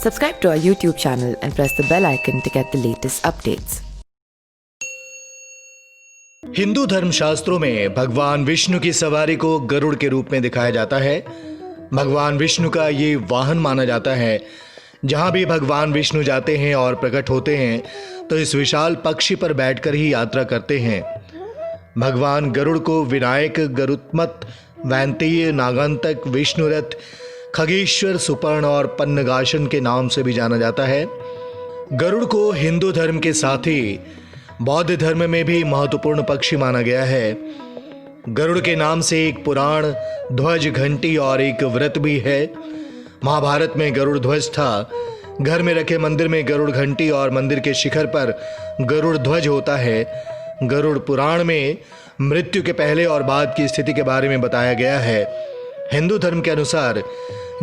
Subscribe to our YouTube channel and press the bell icon to get the latest updates. Hindu धर्म शास्त्रों में भगवान विष्णु की सवारी को गरुड़ के रूप में दिखाया जाता है। भगवान विष्णु का ये वाहन माना जाता है। जहां भी भगवान विष्णु जाते हैं और प्रकट होते हैं तो इस विशाल पक्षी पर बैठकर ही यात्रा करते हैं। भगवान गरुड़ को विनायक, गरुत्मत, वैंतीय, नागांतक, विष्णुरथ, खगेश्वर, सुपर्ण और पन्नगाशन के नाम से भी जाना जाता है। गरुड़ को हिंदू धर्म के साथ ही बौद्ध धर्म में भी महत्वपूर्ण पक्षी माना गया है। गरुड़ के नाम से एक पुराण, ध्वज, घंटी और एक व्रत भी है। महाभारत में गरुड़ ध्वज था। घर में रखे मंदिर में गरुड़ घंटी और मंदिर के शिखर पर गरुड़ ध्वज होता है। गरुड़ पुराण में मृत्यु के पहले और बाद की स्थिति के बारे में बताया गया है। हिंदू धर्म के अनुसार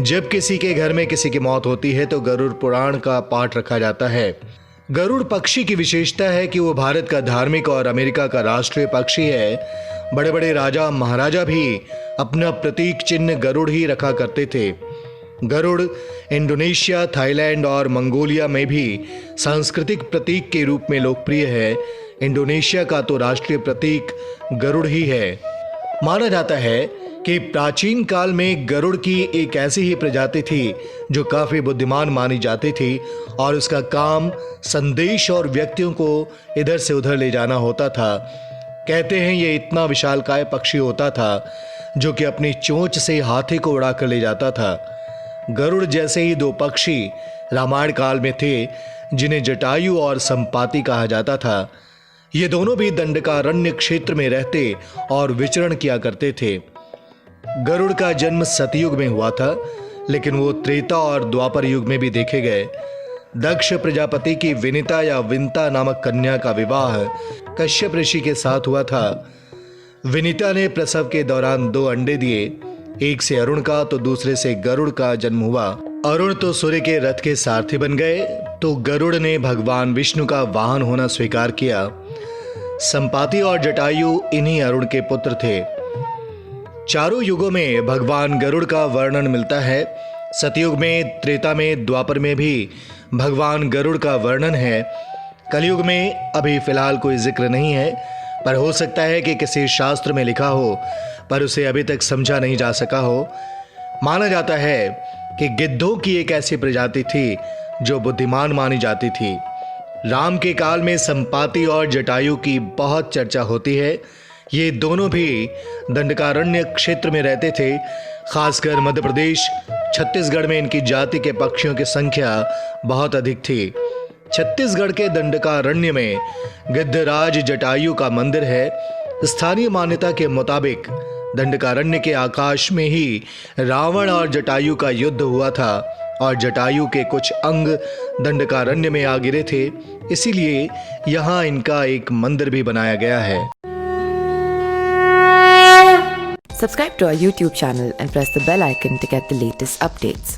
जब किसी के घर में किसी की मौत होती है तो गरुड़ पुराण का पाठ रखा जाता है। गरुड़ पक्षी की विशेषता है कि वो भारत का धार्मिक और अमेरिका का राष्ट्रीय पक्षी है। बड़े बड़े राजा महाराजा भी अपना प्रतीक चिन्ह गरुड़ ही रखा करते थे। गरुड़ इंडोनेशिया, थाईलैंड और मंगोलिया में भी सांस्कृतिक प्रतीक के रूप में लोकप्रिय है। इंडोनेशिया का तो राष्ट्रीय प्रतीक गरुड़ ही है। माना जाता है कि प्राचीन काल में गरुड़ की एक ऐसी ही प्रजाति थी जो काफी बुद्धिमान मानी जाती थी और उसका काम संदेश और व्यक्तियों को इधर से उधर ले जाना होता था। कहते हैं ये इतना विशालकाय पक्षी होता था जो कि अपनी चोंच से हाथी को उड़ाकर ले जाता था। गरुड़ जैसे ही दो पक्षी रामायण काल में थे जिन्हें जटायु और संपाति कहा जाता था। ये दोनों भी दंडकारण्य क्षेत्र में रहते और विचरण किया करते थे। गरुड़ का जन्म सतयुग में हुआ था, लेकिन वो त्रेता और द्वापर युग में भी देखे गए। दक्ष प्रजापति की विनिता या विंता नामक कन्या का विवाह कश्यप ऋषि के साथ हुआ था। विनिता ने प्रसव के दौरान 2 अंडे दिए। एक से अरुण का तो दूसरे से गरुड़ का जन्म हुआ। अरुण तो सूर्य के रथ के सारथी बन गए तो गरुड़ ने भगवान विष्णु का वाहन होना स्वीकार किया। संपाति और जटायु इन्हीं अरुण के पुत्र थे। चारों युगों में भगवान गरुड़ का वर्णन मिलता है। सतयुग में, त्रेता में, द्वापर में भी भगवान गरुड़ का वर्णन है। कलयुग में अभी फिलहाल कोई जिक्र नहीं है, पर हो सकता है कि किसी शास्त्र में लिखा हो पर उसे अभी तक समझा नहीं जा सका हो। माना जाता है कि गिद्धों की एक ऐसी प्रजाति थी जो बुद्धिमान मानी जाती थी। राम के काल में संपाति और जटायु की बहुत चर्चा होती है। ये दोनों भी दंडकारण्य क्षेत्र में रहते थे। खासकर मध्य प्रदेश, छत्तीसगढ़ में इनकी जाति के पक्षियों की संख्या बहुत अधिक थी। छत्तीसगढ़ के दंडकारण्य में गिद्धराज जटायु का मंदिर है। स्थानीय मान्यता के मुताबिक दंडकारण्य के आकाश में ही रावण और जटायु का युद्ध हुआ था और जटायु के कुछ अंग दंडकारण्य में आ गिरे थे। इसीलिए यहाँ इनका एक मंदिर भी बनाया गया है। Subscribe to our YouTube channel and press the bell icon to get the latest updates.